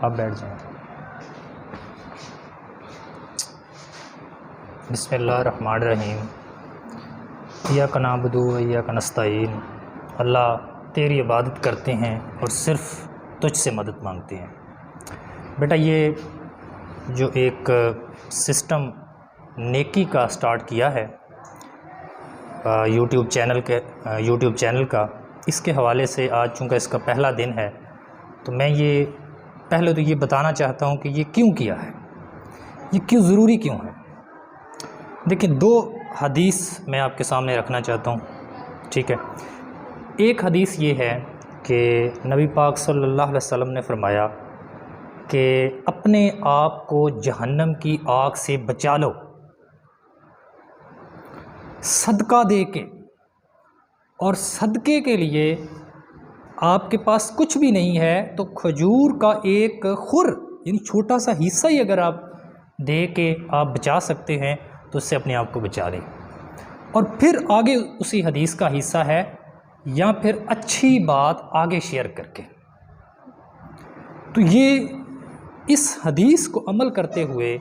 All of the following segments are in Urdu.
آپ بیٹھ جائیں. بسم اللہ الرحمن الرحیم. ایاک نعبد و ایاک نستعین. اللہ تیری عبادت کرتے ہیں اور صرف تجھ سے مدد مانگتے ہیں. بیٹا یہ جو ایک سسٹم نیکی کا سٹارٹ کیا ہے یوٹیوب چینل کا، اس کے حوالے سے آج چونکہ اس کا پہلا دن ہے تو میں یہ پہلے تو یہ بتانا چاہتا ہوں کہ یہ کیوں کیا ہے، یہ کیوں ضروری کیوں ہے. دیکھیں 2 حدیث میں آپ کے سامنے رکھنا چاہتا ہوں. ٹھیک ہے، ایک حدیث یہ ہے کہ نبی پاک صلی اللہ علیہ وسلم نے فرمایا کہ اپنے آپ کو جہنم کی آگ سے بچا لو صدقہ دے کے، اور صدقے کے لیے آپ کے پاس کچھ بھی نہیں ہے تو کھجور کا ایک خر یعنی چھوٹا سا حصہ ہی اگر آپ دے کے آپ بچا سکتے ہیں تو اس سے اپنے آپ کو بچا لیں. اور پھر آگے اسی حدیث کا حصہ ہے یا پھر اچھی بات آگے شیئر کر کے. تو یہ اس حدیث کو عمل کرتے ہوئے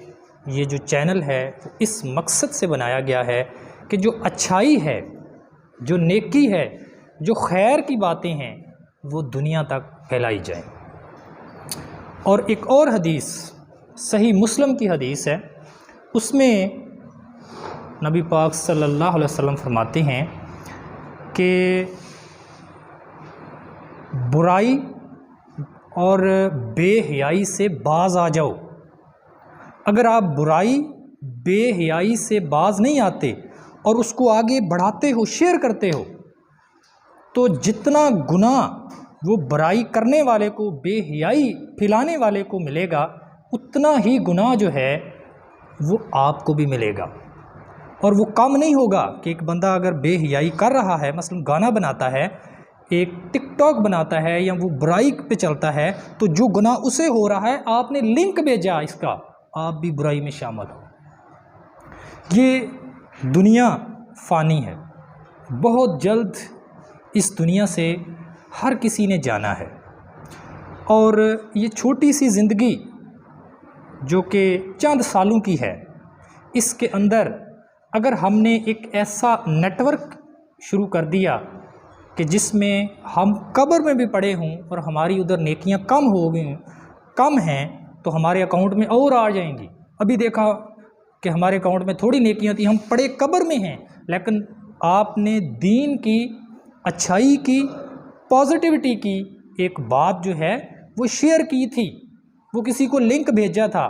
یہ جو چینل ہے وہ اس مقصد سے بنایا گیا ہے کہ جو اچھائی ہے، جو نیکی ہے، جو خیر کی باتیں ہیں وہ دنیا تک پھیلائی جائیں. اور ایک اور حدیث صحیح مسلم کی حدیث ہے، اس میں نبی پاک صلی اللہ علیہ وسلم فرماتے ہیں کہ برائی اور بے حیائی سے باز آ جاؤ. اگر آپ برائی بے حیائی سے باز نہیں آتے اور اس کو آگے بڑھاتے ہو، شیئر کرتے ہو، تو جتنا گناہ وہ برائی کرنے والے کو، بے حیائی پھیلانے والے کو ملے گا، اتنا ہی گناہ جو ہے وہ آپ کو بھی ملے گا. اور وہ کم نہیں ہوگا کہ ایک بندہ اگر بے حیائی کر رہا ہے، مثلا گانا بناتا ہے، ایک ٹک ٹاک بناتا ہے یا وہ برائی پہ چلتا ہے، تو جو گناہ اسے ہو رہا ہے آپ نے لنک بھیجا اس کا، آپ بھی برائی میں شامل ہو. یہ دنیا فانی ہے، بہت جلد اس دنیا سے ہر کسی نے جانا ہے. اور یہ چھوٹی سی زندگی جو کہ چند سالوں کی ہے، اس کے اندر اگر ہم نے ایک ایسا نیٹ ورک شروع کر دیا کہ جس میں ہم قبر میں بھی پڑے ہوں اور ہماری ادھر نیکیاں کم ہیں تو ہمارے اکاؤنٹ میں اور آ جائیں گی. ابھی دیکھا کہ ہمارے اکاؤنٹ میں تھوڑی نیکیاں تھیں، ہم پڑے قبر میں ہیں، لیکن آپ نے دین کی، اچھائی کی، پازیٹیوٹی کی ایک بات جو ہے وہ شیئر کی تھی، وہ کسی کو لنک بھیجا تھا،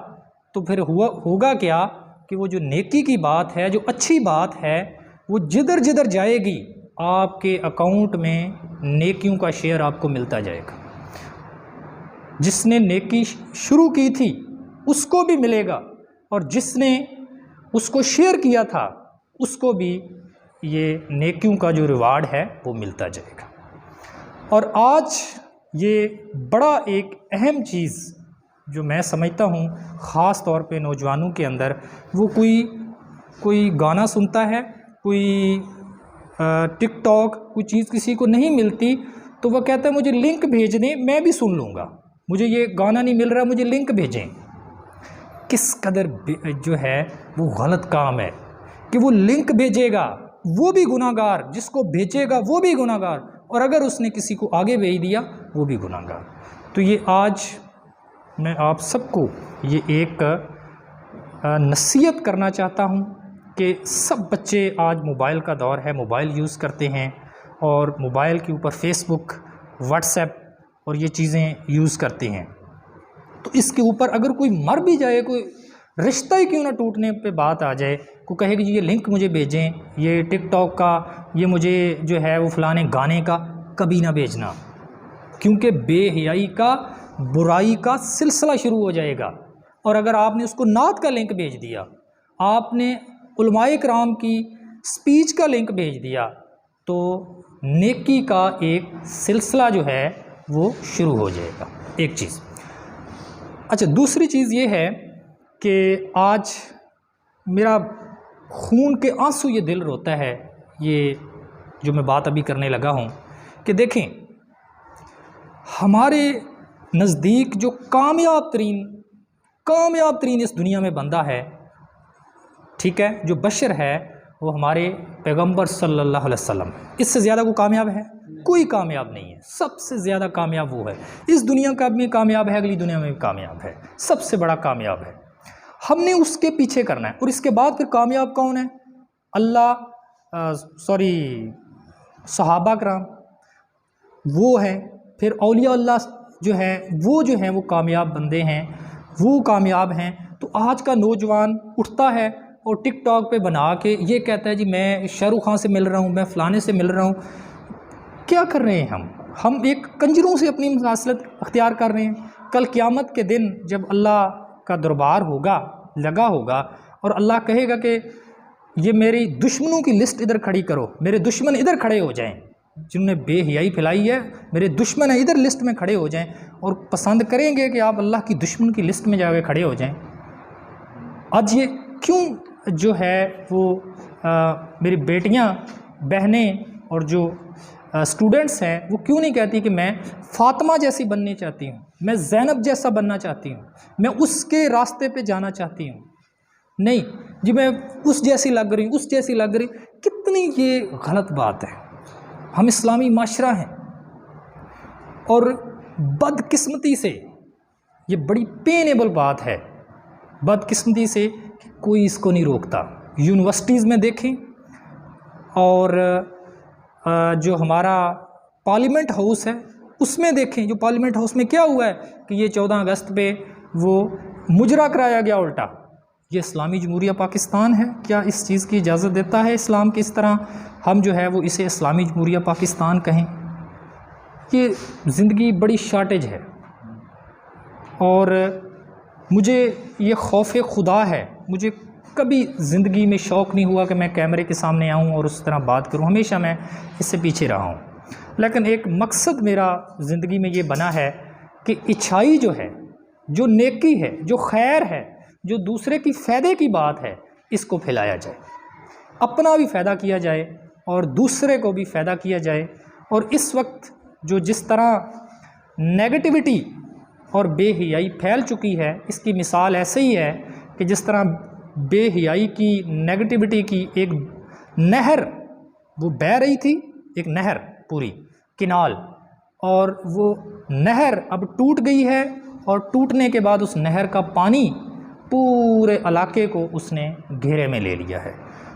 تو پھر ہوگا کیا کہ وہ جو نیکی کی بات ہے، جو اچھی بات ہے، وہ جدھر جدھر جائے گی آپ کے اکاؤنٹ میں نیکیوں کا شیئر آپ کو ملتا جائے گا. جس نے نیکی شروع کی تھی اس کو بھی ملے گا، اور جس نے اس کو شیئر کیا تھا اس کو بھی یہ نیکیوں کا جو ریوارڈ ہے وہ ملتا جائے گا. اور آج یہ بڑا ایک اہم چیز جو میں سمجھتا ہوں خاص طور پہ نوجوانوں کے اندر، وہ کوئی گانا سنتا ہے، کوئی ٹک ٹاک، کوئی چیز کسی کو نہیں ملتی تو وہ کہتا ہے مجھے لنک بھیج دیں میں بھی سن لوں گا، مجھے یہ گانا نہیں مل رہا مجھے لنک بھیجیں. کس قدر جو ہے وہ غلط کام ہے کہ وہ لنک بھیجے گا وہ بھی گناہ گار، جس کو بھیجے گا وہ بھی گناہ گار، اور اگر اس نے کسی کو آگے بھیج دیا وہ بھی گناہ گار. تو یہ آج میں آپ سب کو یہ ایک نصیحت کرنا چاہتا ہوں کہ سب بچے آج موبائل کا دور ہے، موبائل یوز کرتے ہیں، اور موبائل کے اوپر فیس بک، واٹس ایپ اور یہ چیزیں یوز کرتے ہیں. تو اس کے اوپر اگر کوئی مر بھی جائے، کوئی رشتہ ہی کیوں نہ ٹوٹنے پہ بات آ جائے، کو کہے کہ یہ لنک مجھے بھیجیں، یہ ٹک ٹاک کا، یہ مجھے جو ہے وہ فلانے گانے کا، کبھی نہ بھیجنا، کیونکہ بے حیائی کا، برائی کا سلسلہ شروع ہو جائے گا. اور اگر آپ نے اس کو نعت کا لنک بھیج دیا، آپ نے علماء کرام کی سپیچ کا لنک بھیج دیا، تو نیکی کا ایک سلسلہ جو ہے وہ شروع ہو جائے گا. ایک چیز. اچھا، دوسری چیز یہ ہے کہ آج میرا خون کے آنسو یہ دل روتا ہے، یہ جو میں بات ابھی کرنے لگا ہوں، کہ دیکھیں ہمارے نزدیک جو کامیاب ترین اس دنیا میں بندہ ہے، ٹھیک ہے، جو بشر ہے، وہ ہمارے پیغمبر صلی اللہ علیہ وسلم۔ اس سے زیادہ کوئی کامیاب ہے؟ کوئی کامیاب نہیں ہے۔ سب سے زیادہ کامیاب وہ ہے، اس دنیا کا بھی کامیاب ہے، اگلی دنیا میں بھی کامیاب ہے، سب سے بڑا کامیاب ہے۔ ہم نے اس کے پیچھے کرنا ہے۔ اور اس کے بعد پھر کامیاب کون ہے؟ صحابہ کرام وہ ہیں، پھر اولیاء اللہ جو ہے وہ کامیاب بندے ہیں، وہ کامیاب ہیں۔ تو آج کا نوجوان اٹھتا ہے اور ٹک ٹاک پہ بنا کے یہ کہتا ہے جی میں شاہ رخ خان سے مل رہا ہوں، میں فلانے سے مل رہا ہوں۔ کیا کر رہے ہیں ہم ایک کنجروں سے اپنی مماثلت اختیار کر رہے ہیں۔ کل قیامت کے دن جب اللہ کا دربار لگا ہوگا اور اللہ کہے گا کہ یہ میری دشمنوں کی لسٹ ادھر کھڑی کرو، میرے دشمن ادھر کھڑے ہو جائیں، جنہوں نے بے حیائی پھیلائی ہے میرے دشمن ہیں، ادھر لسٹ میں کھڑے ہو جائیں، اور پسند کریں گے کہ آپ اللہ کی دشمن کی لسٹ میں جا کے کھڑے ہو جائیں۔ آج یہ کیوں جو ہے وہ میری بیٹیاں، بہنیں اور جو اسٹوڈنٹس ہیں وہ کیوں نہیں کہتی کہ میں فاطمہ جیسی بننی چاہتی ہوں، میں زینب جیسا بننا چاہتی ہوں، میں اس کے راستے پہ جانا چاہتی ہوں؟ نہیں جی میں اس جیسی لگ رہی ہوں، کتنی یہ غلط بات ہے۔ ہم اسلامی معاشرہ ہیں، اور بدقسمتی سے یہ بڑی پینیبل بات ہے، بدقسمتی سے کہ کوئی اس کو نہیں روکتا۔ یونیورسٹیز میں دیکھیں، اور جو ہمارا پارلیمنٹ ہاؤس ہے اس میں دیکھیں، جو پارلیمنٹ ہاؤس میں کیا ہوا ہے کہ یہ 14 اگست پہ وہ مجرا کرایا گیا الٹا۔ یہ اسلامی جمہوریہ پاکستان ہے؟ کیا اس چیز کی اجازت دیتا ہے اسلام کہ اس طرح ہم جو ہے وہ اسے اسلامی جمہوریہ پاکستان کہیں؟ یہ زندگی بڑی شارٹیج ہے، اور مجھے یہ خوف خدا ہے۔ مجھے کبھی زندگی میں شوق نہیں ہوا کہ میں کیمرے کے سامنے آؤں اور اس طرح بات کروں، ہمیشہ میں اس سے پیچھے رہا ہوں۔ لیکن ایک مقصد میرا زندگی میں یہ بنا ہے کہ اچھائی جو ہے، جو نیکی ہے، جو خیر ہے، جو دوسرے کی فائدے کی بات ہے، اس کو پھیلایا جائے، اپنا بھی فائدہ کیا جائے اور دوسرے کو بھی فائدہ کیا جائے۔ اور اس وقت جس طرح نیگیٹیوٹی اور بے حیائی پھیل چکی ہے، اس کی مثال ایسے ہی ہے کہ جس طرح بے حیائی کی، نیگیٹیوٹی کی ایک نہر وہ بہہ رہی تھی، ایک نہر پوری کنال، اور وہ نہر اب ٹوٹ گئی ہے، اور ٹوٹنے کے بعد اس نہر کا پانی پورے علاقے کو اس نے گھیرے میں لے لیا ہے۔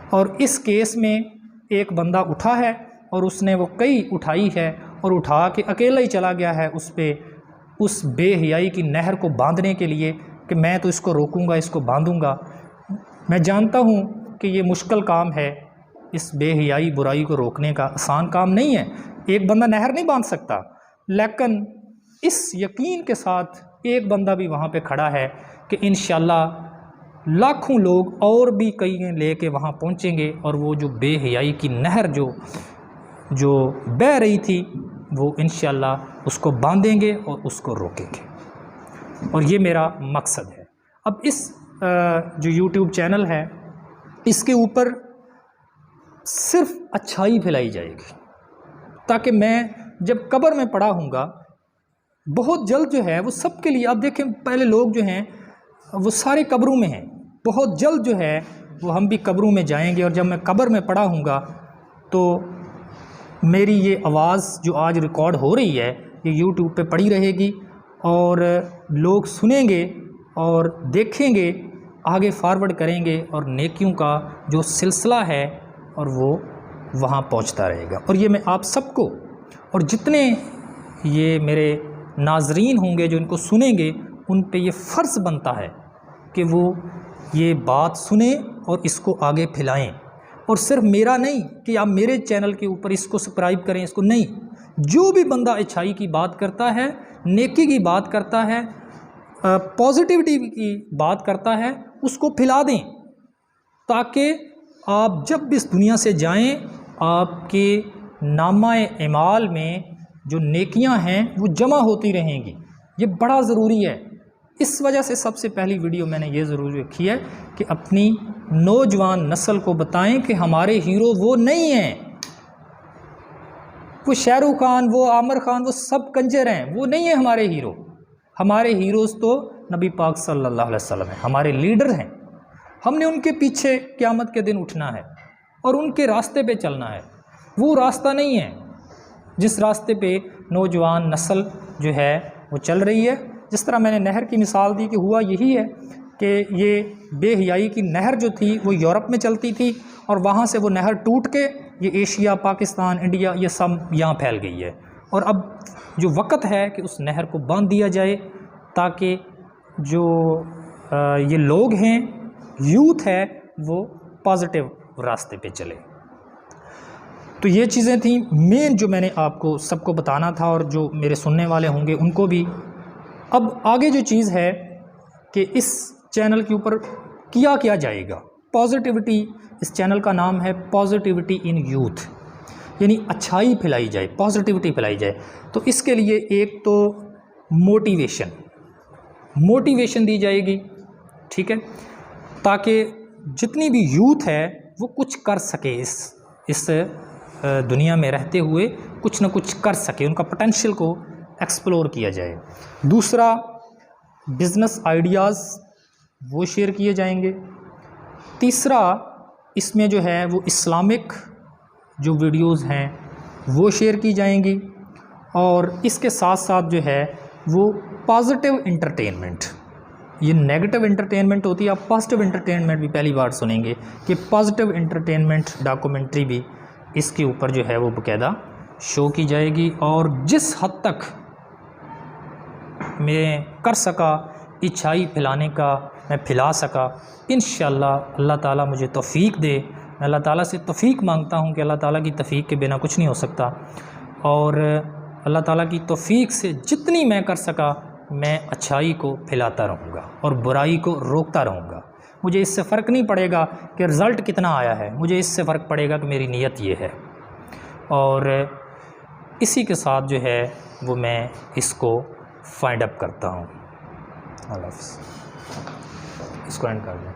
اور اس کیس میں ایک بندہ اٹھا ہے اور اس نے وہ کئی اٹھائی ہے، اور اٹھا کے اکیلا ہی چلا گیا ہے اس پہ، اس بے حیائی کی نہر کو باندھنے کے لیے کہ میں تو اس کو روکوں گا، اس کو باندھوں گا۔ میں جانتا ہوں کہ یہ مشکل کام ہے، اس بے حیائی برائی کو روکنے کا آسان کام نہیں ہے، ایک بندہ نہر نہیں باندھ سکتا، لیکن اس یقین کے ساتھ ایک بندہ بھی وہاں پہ کھڑا ہے کہ انشاءاللہ لاکھوں لوگ اور بھی کئی لے کے وہاں پہنچیں گے، اور وہ جو بے حیائی کی نہر جو بہہ رہی تھی وہ انشاءاللہ اس کو باندھیں گے اور اس کو روکیں گے۔ اور یہ میرا مقصد ہے۔ اب اس جو یوٹیوب چینل ہے، اس کے اوپر صرف اچھائی پھیلائی جائے گی، تاکہ میں جب قبر میں پڑا ہوں گا، بہت جلد جو ہے وہ سب کے لیے، آپ دیکھیں پہلے لوگ جو ہیں وہ سارے قبروں میں ہیں، بہت جلد جو ہے وہ ہم بھی قبروں میں جائیں گے، اور جب میں قبر میں پڑا ہوں گا تو میری یہ آواز جو آج ریکارڈ ہو رہی ہے یہ یوٹیوب پہ پڑی رہے گی، اور لوگ سنیں گے اور دیکھیں گے، آگے فارورڈ کریں گے، اور نیکیوں کا جو سلسلہ ہے اور وہ وہاں پہنچتا رہے گا۔ اور یہ میں آپ سب کو، اور جتنے یہ میرے ناظرین ہوں گے جو ان کو سنیں گے، ان پہ یہ فرض بنتا ہے کہ وہ یہ بات سنیں اور اس کو آگے پھیلائیں۔ اور صرف میرا نہیں کہ آپ میرے چینل کے اوپر اس کو سبسکرائب کریں، اس کو نہیں، جو بھی بندہ اچھائی کی بات کرتا ہے، نیکی کی بات کرتا ہے، پازیٹیوٹی کی بات کرتا ہے، اس کو پھیلا دیں، تاکہ آپ جب بھی اس دنیا سے جائیں آپ کے نامہ اعمال میں جو نیکیاں ہیں وہ جمع ہوتی رہیں گی۔ یہ بڑا ضروری ہے۔ اس وجہ سے سب سے پہلی ویڈیو میں نے یہ ضروری رکھی ہے کہ اپنی نوجوان نسل کو بتائیں کہ ہمارے ہیرو وہ نہیں ہیں، وہ شاہ رخ خان، وہ عامر خان، وہ سب کنجر ہیں، وہ نہیں ہیں ہمارے ہیرو۔ ہمارے ہیروز تو نبی پاک صلی اللہ علیہ وسلم ہیں، ہمارے لیڈر ہیں، ہم نے ان کے پیچھے قیامت کے دن اٹھنا ہے اور ان کے راستے پہ چلنا ہے۔ وہ راستہ نہیں ہے جس راستے پہ نوجوان نسل جو ہے وہ چل رہی ہے۔ جس طرح میں نے نہر کی مثال دی کہ ہوا یہی ہے کہ یہ بے حیائی کی نہر جو تھی وہ یورپ میں چلتی تھی اور وہاں سے وہ نہر ٹوٹ کے یہ ایشیا، پاکستان، انڈیا یہ سب یہاں پھیل گئی ہے، اور اب جو وقت ہے کہ اس نہر کو باندھ دیا جائے تاکہ جو یہ لوگ ہیں، یوتھ ہے، وہ پازیٹیو راستے پہ چلے۔ تو یہ چیزیں تھیں مین جو میں نے آپ کو سب کو بتانا تھا، اور جو میرے سننے والے ہوں گے ان کو بھی۔ اب آگے جو چیز ہے کہ اس چینل کے اوپر کیا جائے گا، پازیٹیوٹی، اس چینل کا نام ہے پازیٹیوٹی ان یوتھ، یعنی اچھائی پھیلائی جائے، پازیٹیوٹی پھیلائی جائے۔ تو اس کے لیے ایک تو موٹیویشن دی جائے گی، ٹھیک ہے، تاکہ جتنی بھی یوتھ ہے وہ کچھ کر سکے، اس دنیا میں رہتے ہوئے کچھ نہ کچھ کر سکے، ان کا پوٹینشیل کو ایکسپلور کیا جائے۔ دوسرا، بزنس آئیڈیاز وہ شیئر کیے جائیں گے۔ تیسرا، اس میں جو ہے وہ اسلامک جو ویڈیوز ہیں وہ شیئر کی جائیں گی، اور اس کے ساتھ ساتھ جو ہے وہ پازیٹیو انٹرٹینمنٹ، یہ نیگیٹو انٹرٹینمنٹ ہوتی ہے، آپ پازیٹیو انٹرٹینمنٹ بھی پہلی بار سنیں گے کہ پازیٹیو انٹرٹینمنٹ ڈاکومنٹری بھی اس کے اوپر جو ہے وہ باقاعدہ شو کی جائے گی۔ اور جس حد تک میں کر سکا اچھائی پھیلانے کا میں پھیلا سکا، انشاءاللہ اللہ تعالیٰ مجھے توفیق دے۔ میں اللہ تعالیٰ سے توفیق مانگتا ہوں کہ اللہ تعالیٰ کی توفیق کے بنا کچھ نہیں ہو سکتا، اور اللہ تعالیٰ کی توفیق سے جتنی میں کر سکا میں اچھائی کو پھیلاتا رہوں گا اور برائی کو روکتا رہوں گا۔ مجھے اس سے فرق نہیں پڑے گا کہ رزلٹ کتنا آیا ہے، مجھے اس سے فرق پڑے گا کہ میری نیت یہ ہے۔ اور اسی کے ساتھ جو ہے وہ میں اس کو فائنڈ اپ کرتا ہوں۔ اللہ حافظ، اس کو اینڈ کر دیں۔